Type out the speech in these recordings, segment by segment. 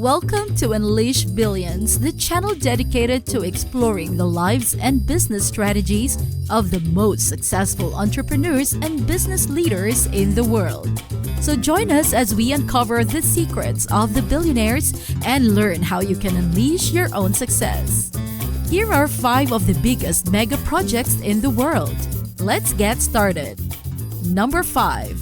Welcome to Unleash Billions, the channel dedicated to exploring the lives and business strategies of the most successful entrepreneurs and business leaders in the world. So join us as we uncover the secrets of the billionaires and learn how you can unleash your own success. Here are 5 of the biggest mega projects in the world. Let's get started. Number 5.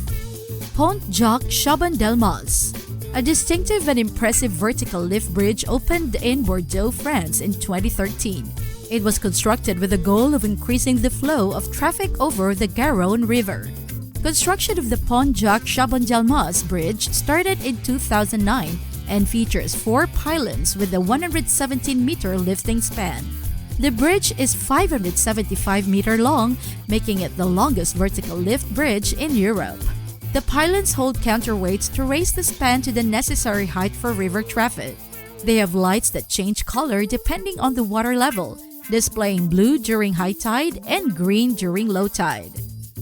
Pont Jacques Chaban-Delmas. A distinctive and impressive vertical lift bridge opened in Bordeaux, France in 2013. It was constructed with the goal of increasing the flow of traffic over the Garonne River. Construction of the Pont Jacques Chaban-Delmas bridge started in 2009 and features 4 pylons with a 117-meter lifting span. The bridge is 575 meters long, making it the longest vertical lift bridge in Europe. The pylons hold counterweights to raise the span to the necessary height for river traffic. They have lights that change color depending on the water level, displaying blue during high tide and green during low tide.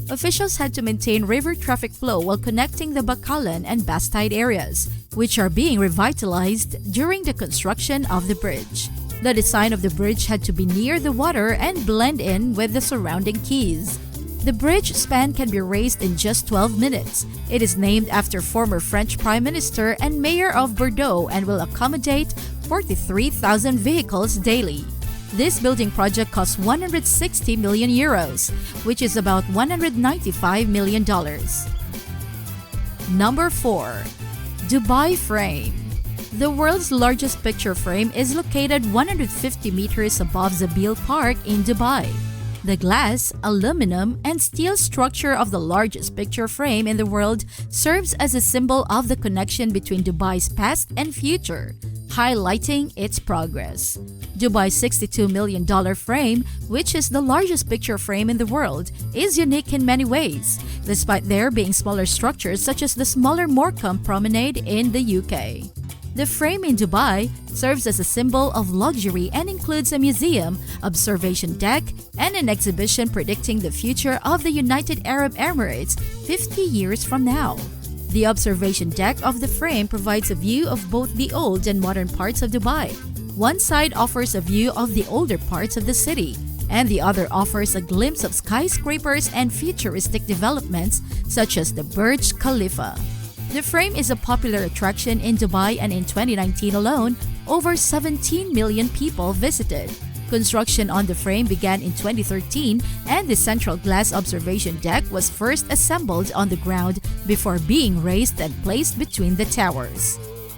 Officials had to maintain river traffic flow while connecting the Bakalan and Bastide areas, which are being revitalized during the construction of the bridge. The design of the bridge had to be near the water and blend in with the surrounding quays. The bridge span can be raised in just 12 minutes. It is named after former French Prime Minister and Mayor of Bordeaux and will accommodate 43,000 vehicles daily. This building project costs 160 million euros, which is about $195 million. Number 4. Dubai Frame. The world's largest picture frame is located 150 meters above Zabeel Park in Dubai. The glass, aluminum, and steel structure of the largest picture frame in the world serves as a symbol of the connection between Dubai's past and future, highlighting its progress. Dubai's $62 million frame, which is the largest picture frame in the world, is unique in many ways, despite there being smaller structures such as the smaller Morecambe Promenade in the UK. The frame in Dubai serves as a symbol of luxury and includes a museum, observation deck, and an exhibition predicting the future of the United Arab Emirates 50 years from now. The observation deck of the frame provides a view of both the old and modern parts of Dubai. One side offers a view of the older parts of the city, and the other offers a glimpse of skyscrapers and futuristic developments such as the Burj Khalifa. The frame is a popular attraction in Dubai, and in 2019 alone, over 17 million people visited. Construction on the frame began in 2013, and the central glass observation deck was first assembled on the ground before being raised and placed between the towers.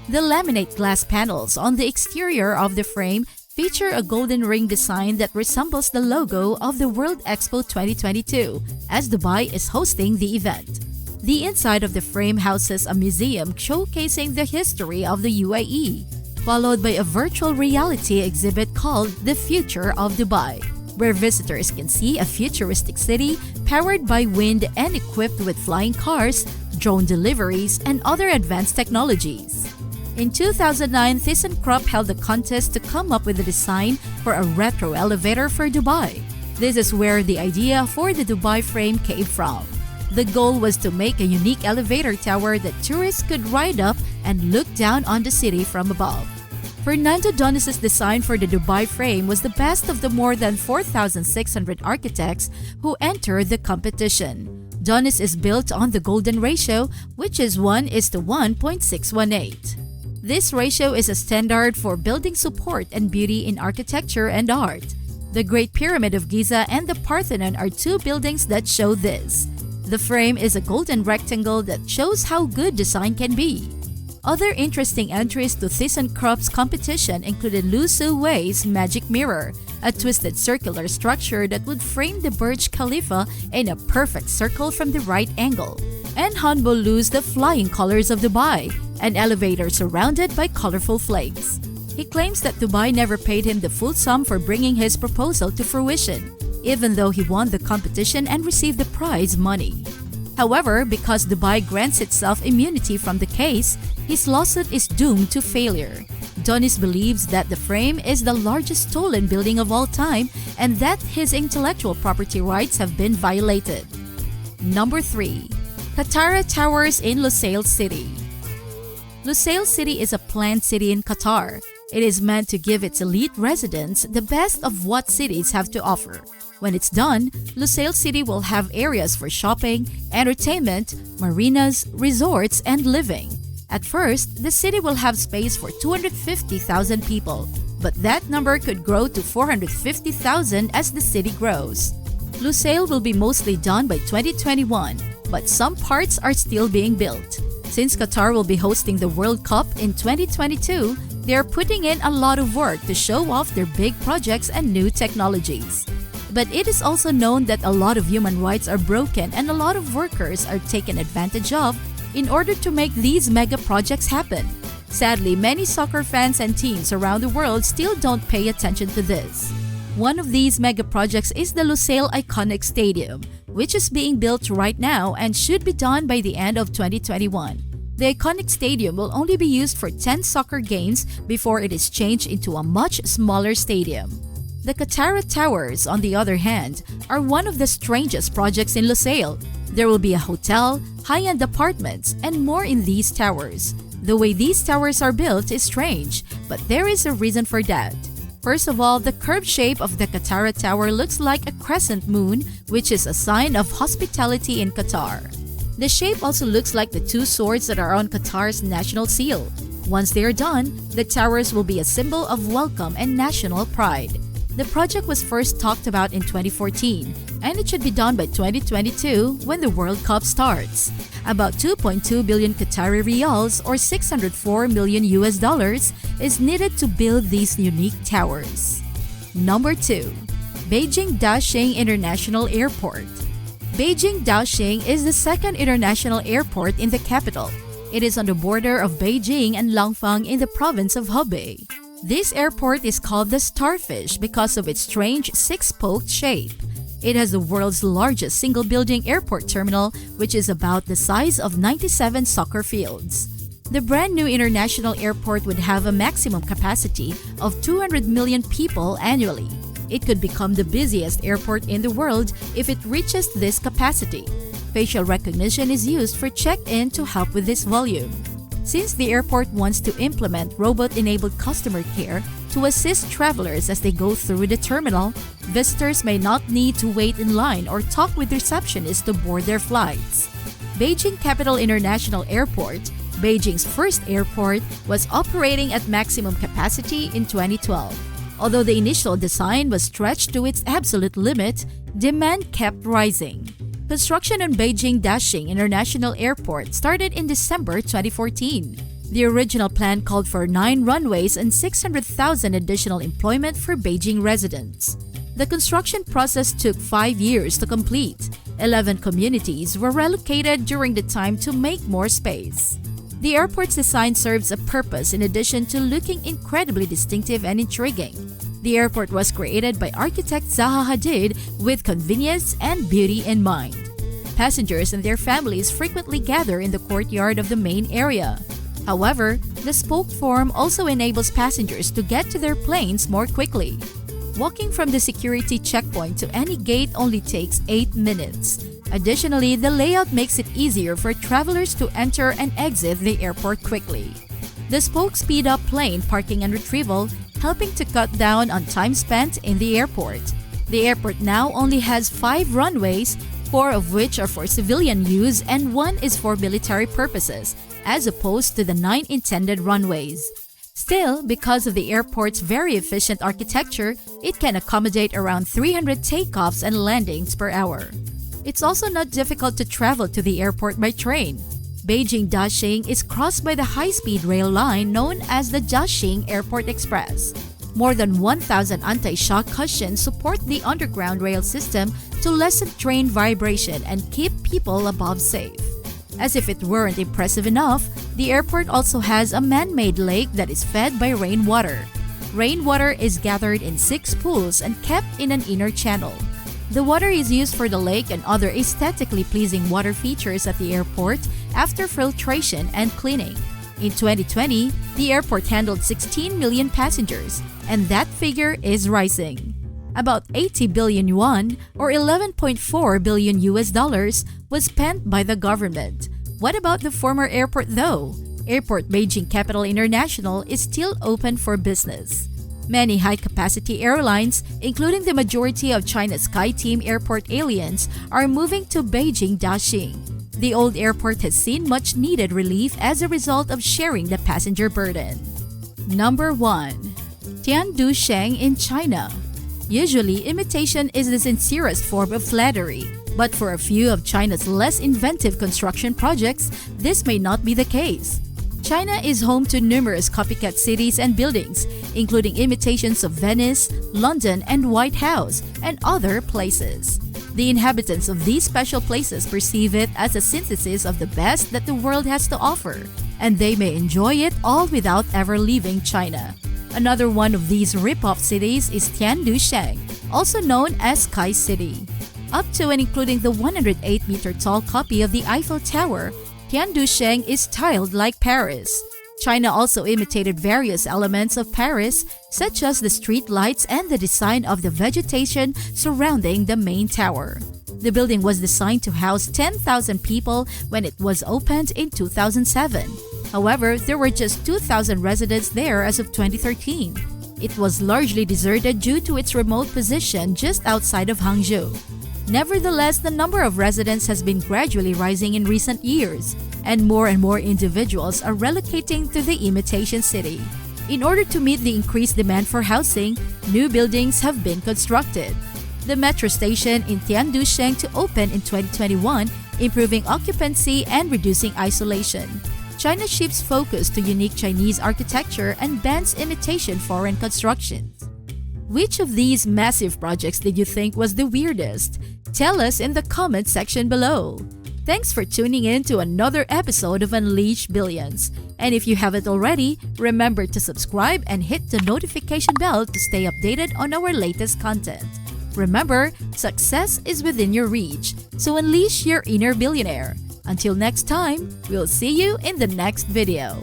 The laminate glass panels on the exterior of the frame feature a golden ring design that resembles the logo of the World Expo 2022, as Dubai is hosting the event. The inside of the frame houses a museum showcasing the history of the UAE, followed by a virtual reality exhibit called The Future of Dubai, where visitors can see a futuristic city powered by wind and equipped with flying cars, drone deliveries, and other advanced technologies. In 2009, ThyssenKrupp held a contest to come up with a design for a retro elevator for Dubai. This is where the idea for the Dubai frame came from. The goal was to make a unique elevator tower that tourists could ride up and look down on the city from above. Fernando Donis's design for the Dubai frame was the best of the more than 4,600 architects who entered the competition. Donis is built on the golden ratio, which is 1:1.618. This ratio is a standard for building support and beauty in architecture and art. The Great Pyramid of Giza and the Parthenon are 2 buildings that show this. The frame is a golden rectangle that shows how good design can be. Other interesting entries to ThyssenKrupp's competition included Lu Su Wei's Magic Mirror, a twisted circular structure that would frame the Burj Khalifa in a perfect circle from the right angle, and Hanbo Lu's The Flying Colors of Dubai, an elevator surrounded by colorful flakes. He claims that Dubai never paid him the full sum for bringing his proposal to fruition, even though he won the competition and received the prize money. However, because Dubai grants itself immunity from the case, his lawsuit is doomed to failure. Donis believes that the frame is the largest stolen building of all time and that his intellectual property rights have been violated. Number 3. Katara Towers in Lusail City. Lusail City is a planned city in Qatar. It is meant to give its elite residents the best of what cities have to offer. When it's done, Lusail City will have areas for shopping, entertainment, marinas, resorts, and living. At first, the city will have space for 250,000 people, but that number could grow to 450,000 as the city grows. Lusail will be mostly done by 2021, but some parts are still being built. Since Qatar will be hosting the World Cup in 2022, they are putting in a lot of work to show off their big projects and new technologies. But it is also known that a lot of human rights are broken and a lot of workers are taken advantage of in order to make these mega projects happen. Sadly, many soccer fans and teams around the world still don't pay attention to this. One of these mega projects is the Lusail Iconic Stadium, which is being built right now and should be done by the end of 2021. The iconic stadium will only be used for 10 soccer games before it is changed into a much smaller stadium. The Katara Towers, on the other hand, are one of the strangest projects in Lusail. There will be a hotel, high-end apartments, and more in these towers. The way these towers are built is strange, but there is a reason for that. First of all, the curved shape of the Katara Tower looks like a crescent moon, which is a sign of hospitality in Qatar. The shape also looks like the two swords that are on Qatar's national seal. Once they are done, the towers will be a symbol of welcome and national pride. The project was first talked about in 2014, and it should be done by 2022 when the World Cup starts. About 2.2 billion Qatari riyals or $604 million is needed to build these unique towers. Number 2. Beijing Daxing International Airport. Beijing Daxing is the second international airport in the capital. It is on the border of Beijing and Langfang in the province of Hebei. This airport is called the Starfish because of its strange six-spoked shape. It has the world's largest single-building airport terminal, which is about the size of 97 soccer fields. The brand-new international airport would have a maximum capacity of 200 million people annually. It could become the busiest airport in the world if it reaches this capacity. Facial recognition is used for check-in to help with this volume. Since the airport wants to implement robot-enabled customer care to assist travelers as they go through the terminal, visitors may not need to wait in line or talk with receptionists to board their flights. Beijing Capital International Airport, Beijing's first airport, was operating at maximum capacity in 2012. Although the initial design was stretched to its absolute limit, demand kept rising. Construction on Beijing Daxing International Airport started in December 2014. The original plan called for 9 runways and 600,000 additional employment for Beijing residents. The construction process took 5 years to complete. 11 communities were relocated during the time to make more space. The airport's design serves a purpose in addition to looking incredibly distinctive and intriguing. The airport was created by architect Zaha Hadid with convenience and beauty in mind. Passengers and their families frequently gather in the courtyard of the main area. However, the spoke form also enables passengers to get to their planes more quickly. Walking from the security checkpoint to any gate only takes 8 minutes. Additionally, the layout makes it easier for travelers to enter and exit the airport quickly. The spokes speed up plane parking and retrieval, helping to cut down on time spent in the airport. The airport now only has 5 runways, 4 of which are for civilian use and 1 is for military purposes, as opposed to the 9 intended runways. Still, because of the airport's very efficient architecture, it can accommodate around 300 takeoffs and landings per hour. It's also not difficult to travel to the airport by train. Beijing Daxing is crossed by the high-speed rail line known as the Jiaxing Airport Express. More than 1,000 anti-shock cushions support the underground rail system to lessen train vibration and keep people above safe. As if it weren't impressive enough, the airport also has a man-made lake that is fed by rainwater. Rainwater is gathered in 6 pools and kept in an inner channel. The water is used for the lake and other aesthetically pleasing water features at the airport after filtration and cleaning. In 2020, the airport handled 16 million passengers, and that figure is rising. About 80 billion yuan, or $11.4 billion was spent by the government. What about the former airport though? Airport Beijing Capital International is still open for business. Many high-capacity airlines, including the majority of China's SkyTeam Airport aliens, are moving to Beijing Daxing. The old airport has seen much-needed relief as a result of sharing the passenger burden. Number 1. Tiandusheng in China. Usually, imitation is the sincerest form of flattery, but for a few of China's less inventive construction projects, this may not be the case. China is home to numerous copycat cities and buildings, including imitations of Venice, London, and White House, and other places. The inhabitants of these special places perceive it as a synthesis of the best that the world has to offer, and they may enjoy it all without ever leaving China. Another one of these rip-off cities is Tiandusheng, also known as Sky City. Up to and including the 108-meter-tall copy of the Eiffel Tower, Tiandusheng is tiled like Paris. China also imitated various elements of Paris, such as the street lights and the design of the vegetation surrounding the main tower. The building was designed to house 10,000 people when it was opened in 2007. However, there were just 2,000 residents there as of 2013. It was largely deserted due to its remote position just outside of Hangzhou. Nevertheless, the number of residents has been gradually rising in recent years, and more individuals are relocating to the imitation city. In order to meet the increased demand for housing, new buildings have been constructed. The metro station in Tiandusheng to open in 2021, improving occupancy and reducing isolation. China shifts focus to unique Chinese architecture and bans imitation foreign constructions. Which of these massive projects did you think was the weirdest? Tell us in the comment section below. Thanks for tuning in to another episode of Unleash Billions. And if you haven't already, remember to subscribe and hit the notification bell to stay updated on our latest content. Remember, success is within your reach, so unleash your inner billionaire. Until next time, we'll see you in the next video.